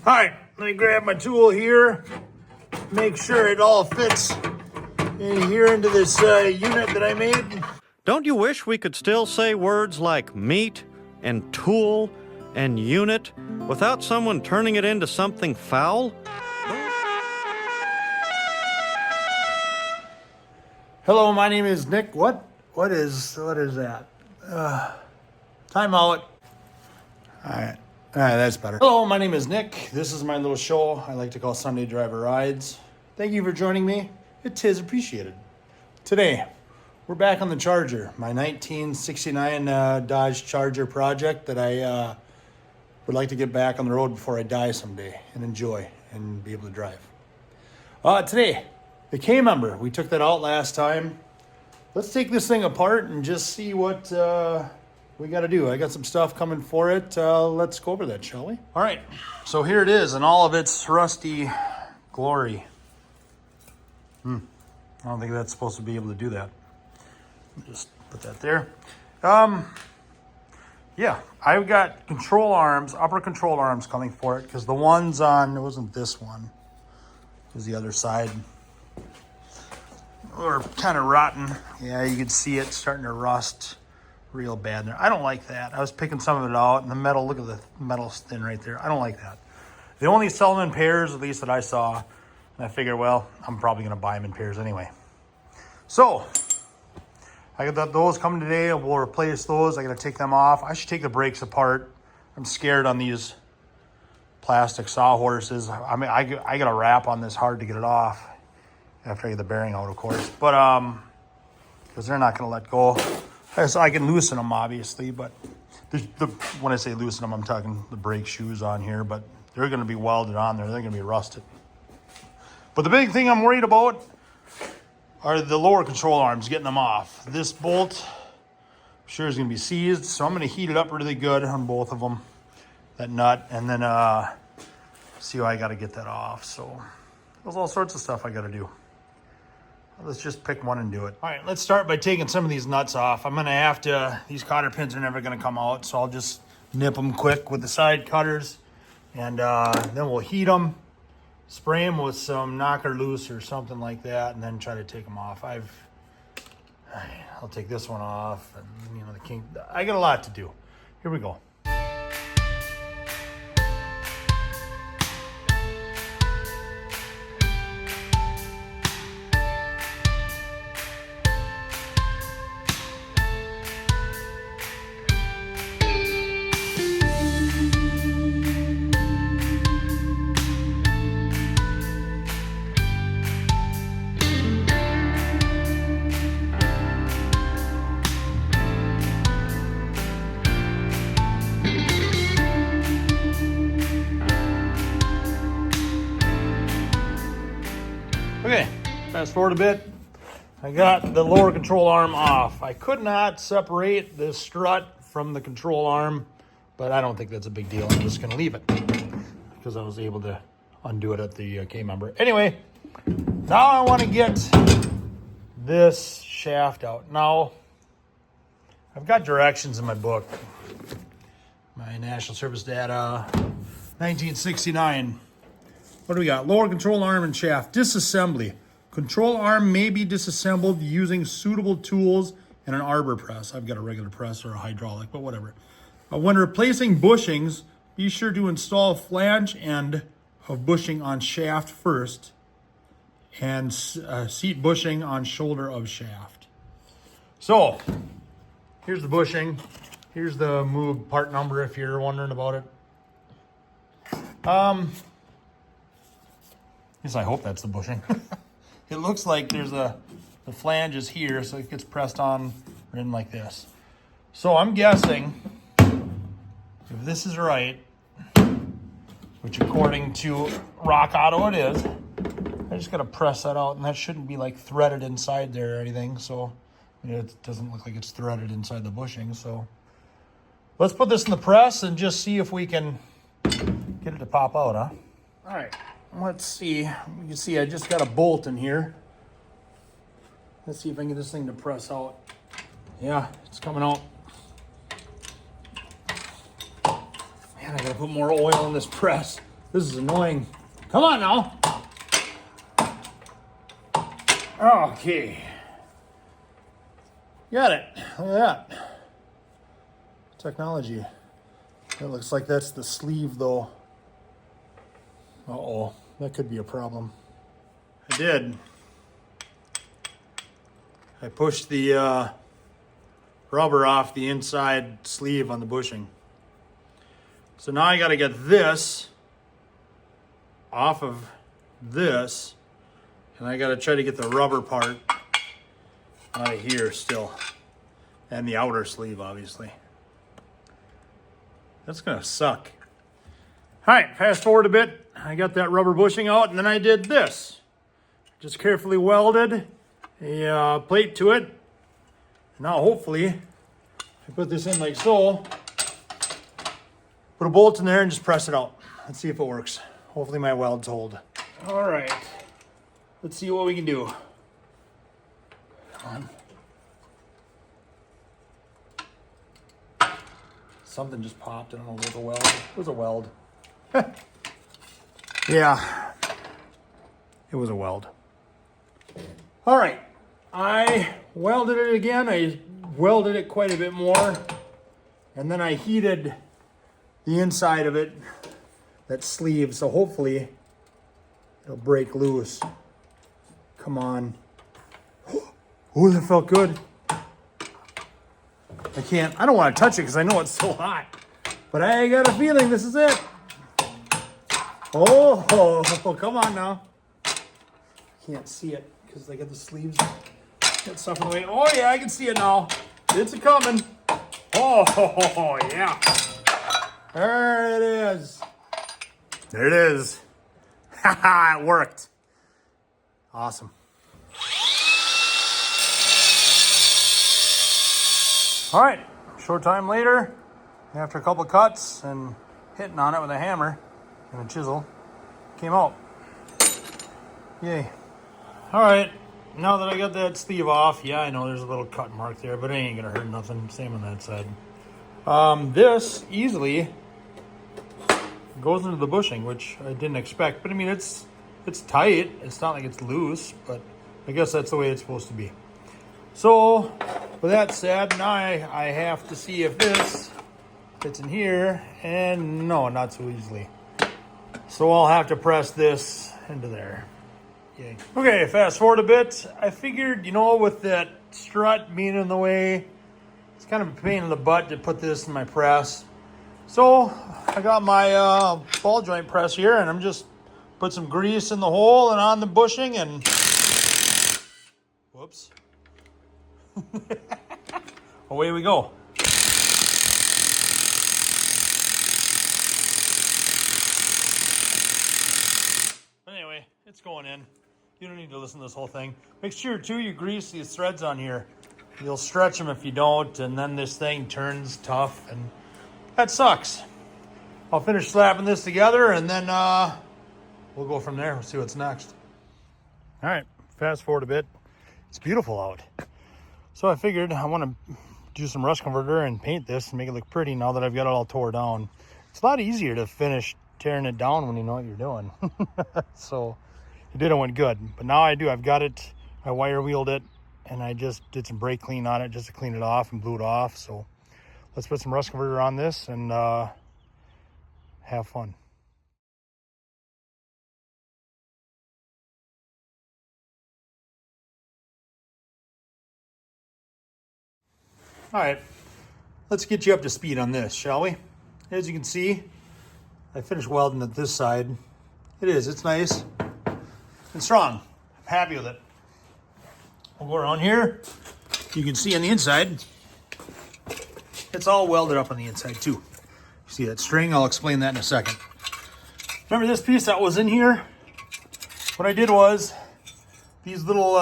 All right, let me grab my tool here, make sure it all fits in here into this unit that I made. Don't you wish we could still say words like meat and tool and unit without someone turning it into something foul? Hello, my name is Nick. What is that? Time out. All right, that's better. Hello, my name is Nick. This is my little show I like to call Sunday Driver Rides. Thank you for joining me. It is appreciated. Today, we're back on the Charger, my 1969 Dodge Charger project that I would like to get back on the road before I die someday and enjoy and be able to drive. Today, the K-member, we took that out last time. Let's take this thing apart and just see what we got to do. I got some stuff coming for it. Let's go over that, shall we? All right, so here it is in all of its rusty glory. I don't think that's supposed to be able to do that. Just put that there. Yeah, I've got control arms, upper control arms coming for it because the ones on, it wasn't this one, it was the other side. Or kind of rotten. Yeah, you can see it starting to rust real bad there. I don't like that. I was picking some of it out and the metal, look at the metal thin right there. I don't like that. They only sell them in pairs, at least that I saw. And I figured, well, I'm probably going to buy them in pairs anyway. So, I got those coming today. We'll replace those. I got to take them off. I should take the brakes apart. I'm scared on these plastic sawhorses. I mean, I got a wrap on this hard to get it off. After I get the bearing out, of course. But, because they're not going to let go. So I can loosen them, obviously. But when I say loosen them, I'm talking the brake shoes on here. But they're going to be welded on there. They're going to be rusted. But the big thing I'm worried about are the lower control arms, getting them off. This bolt, I'm sure is going to be seized. So I'm going to heat it up really good on both of them. That nut. And then see how I got to get that off. So there's all sorts of stuff I got to do. Let's just pick one and do it. All right, let's start by taking some of these nuts off. I'm gonna have to, these cotter pins are never gonna come out, so I'll just nip them quick with the side cutters. And then we'll heat them, spray them with some knocker loose or something like that, and then try to take them off. I'll take this one off, and you know, I got a lot to do. Here we go. Okay, fast forward a bit. I got the lower control arm off. I could not separate the strut from the control arm, but I don't think that's a big deal. I'm just going to leave it because I was able to undo it at the K-member. Anyway, now I want to get this shaft out. Now, I've got directions in my book. My National Service Data, 1969. What do we got? Lower control arm and shaft. Disassembly. Control arm may be disassembled using suitable tools and an arbor press. I've got a regular press or a hydraulic, but whatever. When replacing bushings, be sure to install flange end of bushing on shaft first and seat bushing on shoulder of shaft. So, here's the bushing. Here's the move part number if you're wondering about it. Yes, I hope that's the bushing. It looks like there's the flange is here, so it gets pressed on in like this. So I'm guessing, if this is right, which according to Rock Auto it is, I just gotta press that out, and that shouldn't be like threaded inside there or anything, so it doesn't look like it's threaded inside the bushing. So let's put this in the press and just see if we can get it to pop out, huh? All right. Let's see. You can see I just got a bolt in here. Let's see if I can get this thing to press out. Yeah, it's coming out. Man, I gotta put more oil in this press. This is annoying. Come on now. Okay. Got it. Look at that. Technology. It looks like that's the sleeve though. Uh-oh, that could be a problem. I did. I pushed the rubber off the inside sleeve on the bushing. So now I got to get this off of this, and I got to try to get the rubber part out of here still, and the outer sleeve obviously. That's gonna suck. All right, fast forward a bit. I got that rubber bushing out, and then I did this. Just carefully welded a plate to it. Now hopefully, if I put this in like so, put a bolt in there and just press it out. Let's see if it works. Hopefully my welds hold. All right, let's see what we can do. Come on. Something just popped. I don't know, it was a weld. It was a weld. Yeah, it was a weld. All right, I welded it again. I welded it quite a bit more, and then I heated the inside of it, that sleeve, so hopefully it'll break loose. Come on. Oh, that felt good. I don't want to touch it because I know it's so hot, but I got a feeling this is it. Oh, come on now. Can't see it because I got the sleeves. Got stuff in the way. Oh yeah, I can see it now. It's a coming. Oh yeah. There it is. There it is. Haha, it worked. Awesome. All right, short time later, after a couple cuts and hitting on it with a hammer and a chisel, came out. Yay. All right, now that I got that sleeve off, yeah, I know there's a little cut mark there, but it ain't gonna hurt nothing. Same on that side. This easily goes into the bushing, which I didn't expect, but I mean, it's tight. It's not like it's loose, but I guess that's the way it's supposed to be. So, with that said, now I have to see if this fits in here, and no, not so easily. So I'll have to press this into there. Yay. Okay, fast forward a bit. I figured, with that strut being in the way, it's kind of a pain in the butt to put this in my press. So I got my ball joint press here, and I'm just put some grease in the hole and on the bushing, and whoops. Away we go. Anyway, it's going in. You don't need to listen to this whole thing. Make sure too you grease these threads on here. You'll stretch them if you don't, and then this thing turns tough, and that sucks. I'll finish slapping this together, and then we'll go from there. We'll see what's next. All right, fast forward a bit. It's beautiful out. So I figured I want to do some rust converter and paint this and make it look pretty now that I've got it all tore down. It's a lot easier to finish tearing it down when you know what you're doing. So it didn't went good, but now I do. I've got it. I wire wheeled it, and I just did some brake clean on it just to clean it off and blew it off. So let's put some rust converter on this and have fun. All right, let's get you up to speed on this, shall we? As you can see, I finished welding at this side. It's nice and strong. I'm happy with it. We'll go around here. You can see on the inside, it's all welded up on the inside too. You see that string? I'll explain that in a second. Remember this piece that was in here? What I did was, these little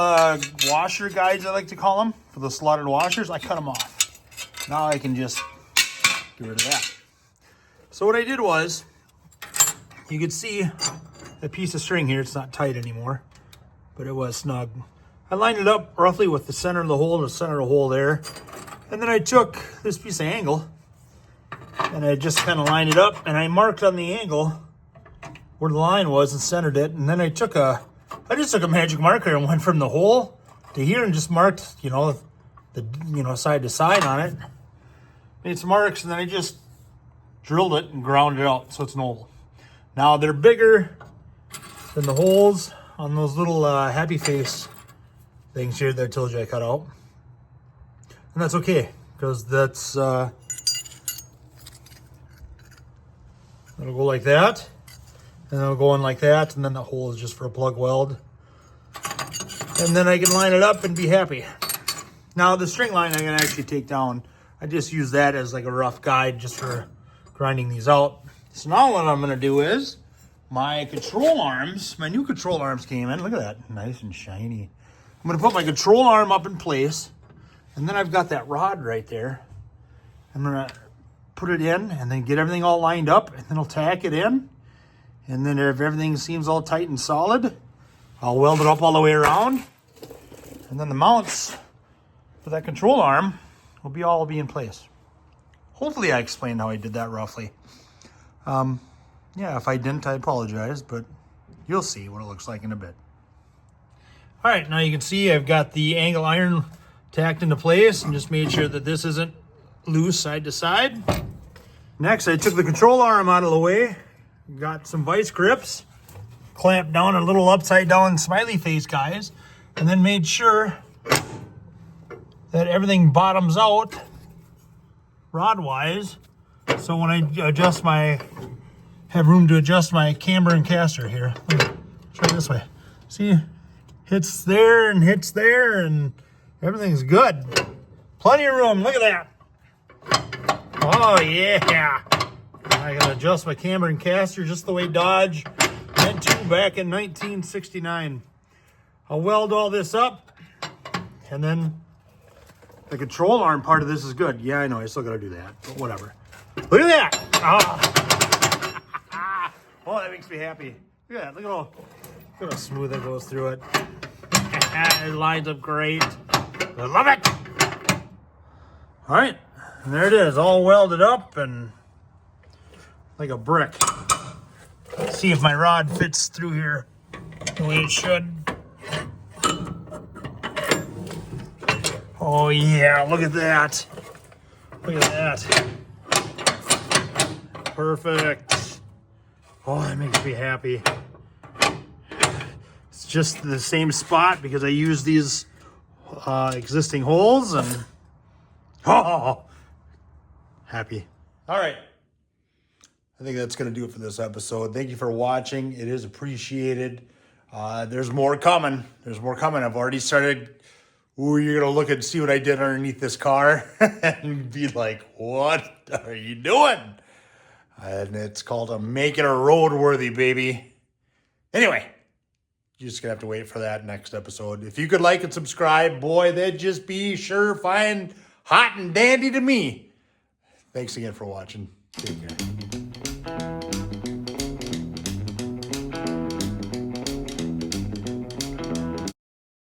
washer guides, I like to call them, for the slotted washers, I cut them off. Now I can just get rid of that. So what I did was, you could see a piece of string here. It's not tight anymore, but it was snug. I lined it up roughly with the center of the hole and the center of the hole there. And then I took this piece of angle and I just kind of lined it up, and I marked on the angle where the line was and centered it. And then I just took a magic marker and went from the hole to here and just marked, side to side on it. Made some marks, and then I just drilled it and ground it out so it's an oval. Now they're bigger than the holes on those little happy face things here that I told you I cut out. And that's okay, because that's, it'll go like that, and it'll go in like that, and then the hole is just for a plug weld. And then I can line it up and be happy. Now the string line I can actually take down. I just use that as like a rough guide just for grinding these out. So now what I'm gonna do is, my control arms, my new control arms came in. Look at that, nice and shiny. I'm gonna put my control arm up in place, and then I've got that rod right there. I'm gonna put it in and then get everything all lined up, and then I'll tack it in. And then if everything seems all tight and solid, I'll weld it up all the way around. And then the mounts for that control arm will all be in place. Hopefully I explained how I did that roughly. Yeah, if I didn't, I apologize, but you'll see what it looks like in a bit. All right, now you can see I've got the angle iron tacked into place and just made sure that this isn't loose side to side. Next, I took the control arm out of the way, got some vice grips, clamped down a little upside down smiley face guys, and then made sure that everything bottoms out rod wise. So when I have room to adjust my camber and caster here. Let me try this way. See, hits there and hits there, and everything's good. Plenty of room, look at that. Oh yeah. I can adjust my camber and caster just the way Dodge meant to back in 1969. I'll weld all this up, and then the control arm part of this is good. Yeah, I know, I still gotta do that, but whatever. Look at that. Oh, that makes me happy. Look at that, look at how smooth it goes through it. It lines up great. I love it. All right, and there it is, all welded up and like a brick. Let's see if my rod fits through here the way it should. Oh yeah, look at that. Look at that. Perfect. Oh, that makes me happy. It's just the same spot because I use these existing holes, and happy. All right. I think that's going to do it for this episode. Thank you for watching. It is appreciated. There's more coming. There's more coming. I've already started. Ooh, you're going to look and see what I did underneath this car and be like, what are you doing? And it's called making a roadworthy, baby. Anyway, you're just going to have to wait for that next episode. If you could like and subscribe, boy, that'd just be sure fine, hot and dandy to me. Thanks again for watching. Take care.